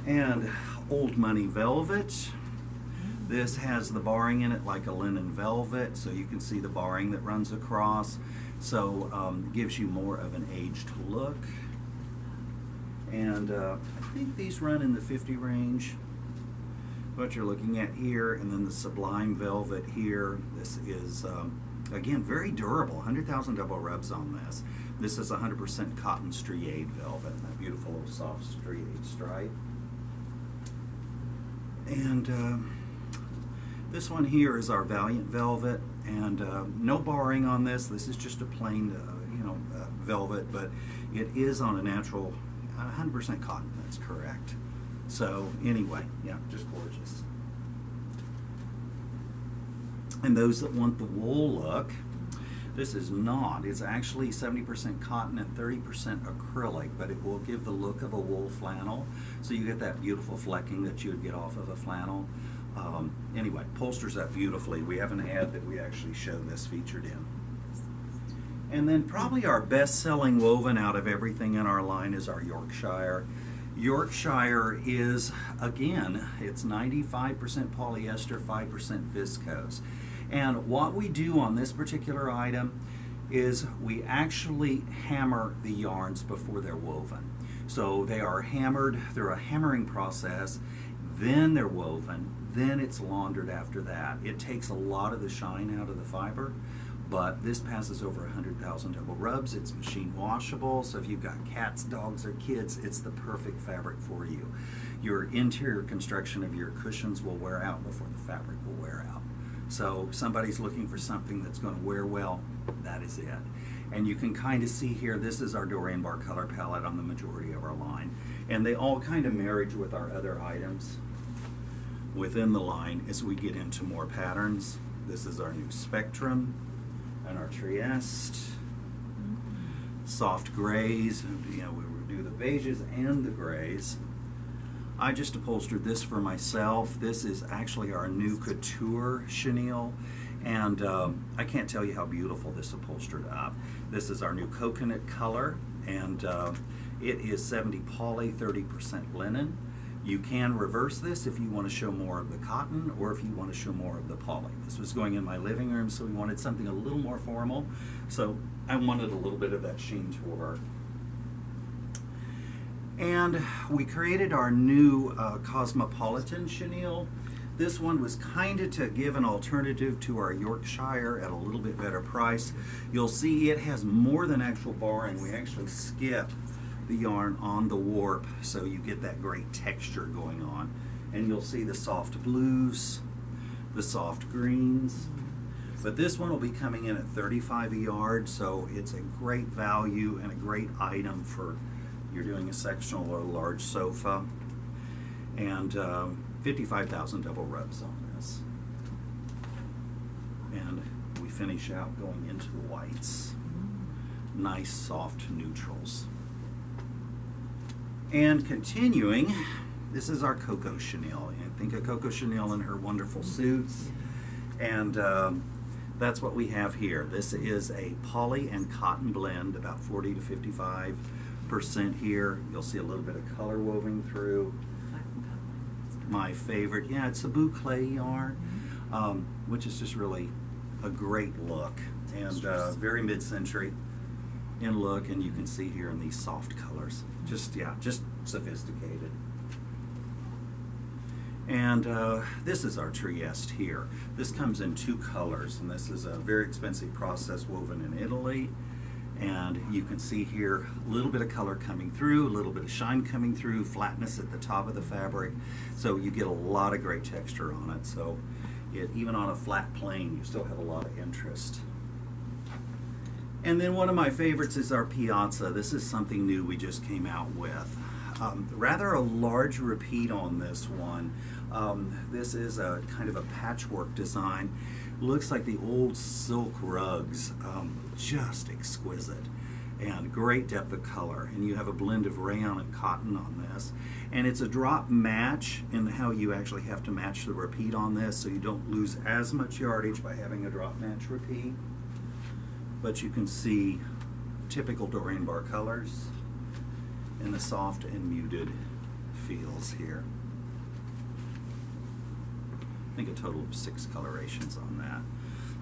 And old money velvet. This has the barring in it like a linen velvet, so you can see the barring that runs across. So it gives you more of an aged look. And I think these run in the 50 range. What you're looking at here, and then the Sublime Velvet here. This is, again, very durable. 100,000 double rubs on this. This is 100% cotton striate velvet, that beautiful little soft striate stripe. And this one here is our Valiant Velvet, and no barring on this. This is just a plain, velvet, but it is on a natural 100% cotton. That's correct. So anyway, yeah, just gorgeous. And those that want the wool look, this is not. It's actually 70% cotton and 30% acrylic, but it will give the look of a wool flannel. So you get that beautiful flecking that you would get off of a flannel. Anyway, upholsters that beautifully. We have an ad that we actually show this featured in. And then probably our best-selling woven out of everything in our line is our Yorkshire. Yorkshire is, again, it's 95% polyester, 5% viscose. And what we do on this particular item is we actually hammer the yarns before they're woven. So they are hammered through a hammering process, then they're woven, then it's laundered after that. It takes a lot of the shine out of the fiber, but this passes over 100,000 double rubs. It's machine washable, so if you've got cats, dogs, or kids, it's the perfect fabric for you. Your interior construction of your cushions will wear out before the fabric will wear out. So if somebody's looking for something that's going to wear well, that is it. And you can kind of see here, this is our Dorian Bahr color palette on the majority of our line. And they all kind of marriage with our other items within the line as we get into more patterns. This is our new Spectrum and our Trieste. Soft grays, we do the beiges and the grays. I just upholstered this for myself. This is actually our new couture chenille, and I can't tell you how beautiful this upholstered up. This is our new coconut color, and it is 70 poly, 30% linen. You can reverse this if you want to show more of the cotton or if you want to show more of the poly. This was going in my living room, so we wanted something a little more formal. So I wanted a little bit of that sheen to work. And we created our new Cosmopolitan chenille. This one was kind of to give an alternative to our Yorkshire at a little bit better price. You'll see it has more than actual barring. We actually skip the yarn on the warp, so you get that great texture going on. And you'll see the soft blues, the soft greens. But this one will be coming in at $35 a yard, so it's a great value and a great item for you're doing a sectional or a large sofa. And 55,000 double rubs on this. And we finish out going into the whites. Nice soft neutrals. And continuing, this is our Coco chenille. Think of Coco Chanel in her wonderful suits. And that's what we have here. This is a poly and cotton blend, about 40 to 55% here. You'll see a little bit of color woven through. My favorite, yeah, it's a boucle yarn, which is just really a great look, and very mid-century in look, and you can see here in these soft colors, just sophisticated. And this is our Trieste here. This comes in two colors, and this is a very expensive process woven in Italy. And you can see here a little bit of color coming through, a little bit of shine coming through, flatness at the top of the fabric. So you get a lot of great texture on it. So even on a flat plane, you still have a lot of interest. And then one of my favorites is our Piazza. This is something new we just came out with. Rather a large repeat on this one. This is a kind of a patchwork design. Looks like the old silk rugs, just exquisite, and great depth of color. And you have a blend of rayon and cotton on this. And it's a drop match in how you actually have to match the repeat on this, so you don't lose as much yardage by having a drop match repeat. But you can see typical Dorian Bahr colors in the soft and muted feel. styles here. I think a total of 6 colorations on that.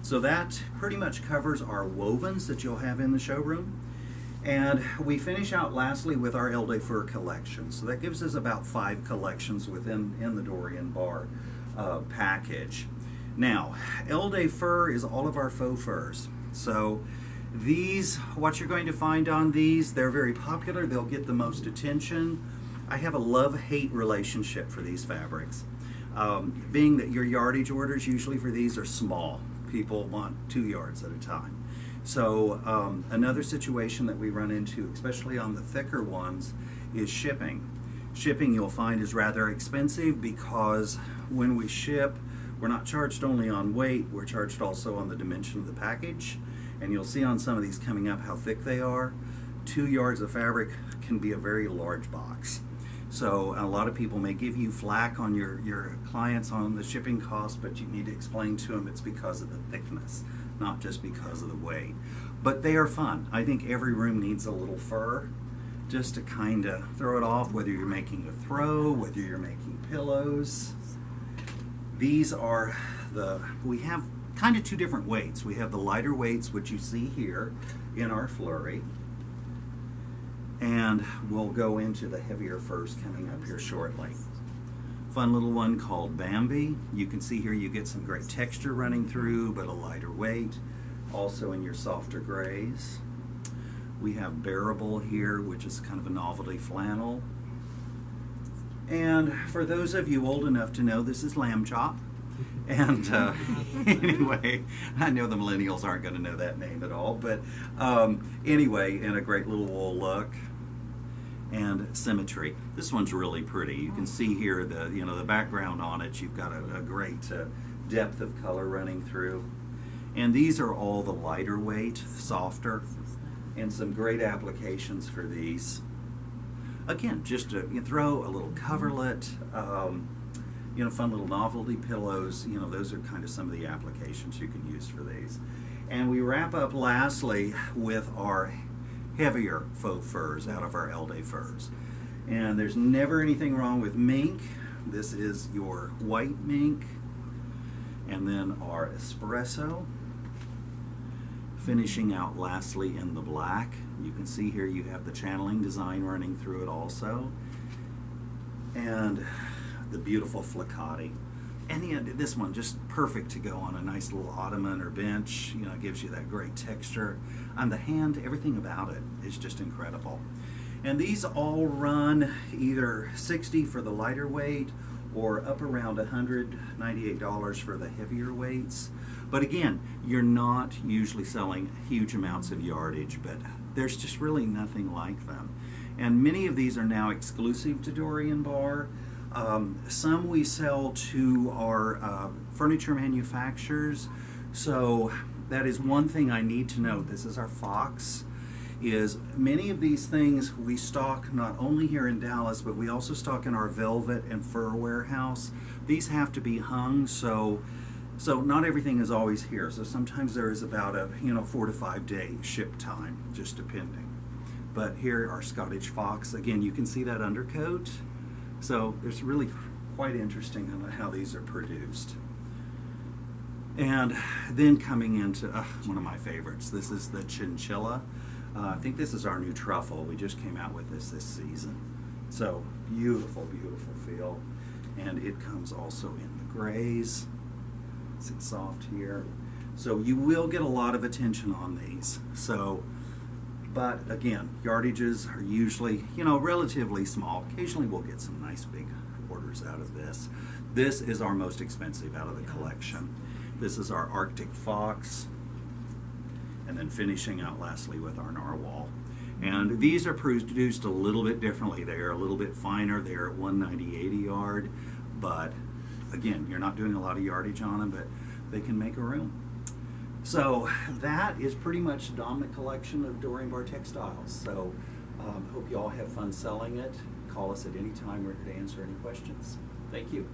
So that pretty much covers our wovens that you'll have in the showroom. And we finish out lastly with our Elde Fur collection. So that gives us about 5 collections within the Dorian Bahr package. Now, Elde Fur is all of our faux furs. So these, what you're going to find on these, they're very popular. They'll get the most attention. I have a love-hate relationship for these fabrics. Being that your yardage orders usually for these are small. People want 2 yards at a time. So another situation that we run into, especially on the thicker ones, is shipping. Shipping, you'll find, is rather expensive because when we ship, we're not charged only on weight, we're charged also on the dimension of the package. And you'll see on some of these coming up how thick they are. 2 yards of fabric can be a very large box. So a lot of people may give you flack on your clients on the shipping cost, but you need to explain to them it's because of the thickness, not just because of the weight. But they are fun. I think every room needs a little fur just to kind of throw it off, whether you're making a throw, whether you're making pillows. These are we have kind of 2 different weights. We have the lighter weights, which you see here in our flurry. And we'll go into the heavier furs coming up here shortly. Fun little one called Bambi. You can see here you get some great texture running through, but a lighter weight. Also in your softer grays. We have Bearable here, which is kind of a novelty flannel. And for those of you old enough to know, this is Lamb Chop. And anyway, I know the millennials aren't going to know that name at all, but anyway, in a great little wool look. And Symmetry. This one's really pretty. You can see here the background on it. You've got a great depth of color running through. And these are all the lighter weight, softer, and some great applications for these. Again, just to throw a little coverlet, fun little novelty pillows. Those are kind of some of the applications you can use for these. And we wrap up lastly with our heavier faux furs out of our Elde furs. And there's never anything wrong with mink. This is your white mink. And then our espresso. Finishing out lastly in the black. You can see here you have the channeling design running through it also. And the beautiful flaccati. And this one just perfect to go on a nice little ottoman or bench. It gives you that great texture. On the hand, everything about it is just incredible. And these all run either $60 for the lighter weight or up around $198 for the heavier weights. But again, you're not usually selling huge amounts of yardage, but there's just really nothing like them. And many of these are now exclusive to Dorian Bahr. Some we sell to our furniture manufacturers. So that is one thing I need to note. This is our Fox. Is many of these things we stock not only here in Dallas, but we also stock in our velvet and fur warehouse. These have to be hung, so not everything is always here. So sometimes there is about a 4 to 5 day ship time, just depending. But here our Scottish Fox. Again, you can see that undercoat. So it's really quite interesting on how these are produced. And then coming into one of my favorites. This is the chinchilla. I think this is our new truffle. We just came out with this season. So beautiful, beautiful feel. And it comes also in the grays. It's soft here. So you will get a lot of attention on these. But again, yardages are usually, relatively small. Occasionally we'll get some nice big orders out of this. This is our most expensive out of the collection. This is our Arctic Fox. And then finishing out lastly with our narwhal. And these are produced a little bit differently. They are a little bit finer. They are at 190/80 yard. But again, you're not doing a lot of yardage on them, but they can make a room. So that is pretty much the dominant collection of Dorian Bahr textiles. So hope you all have fun selling it. Call us at any time. We're here to answer any questions. Thank you.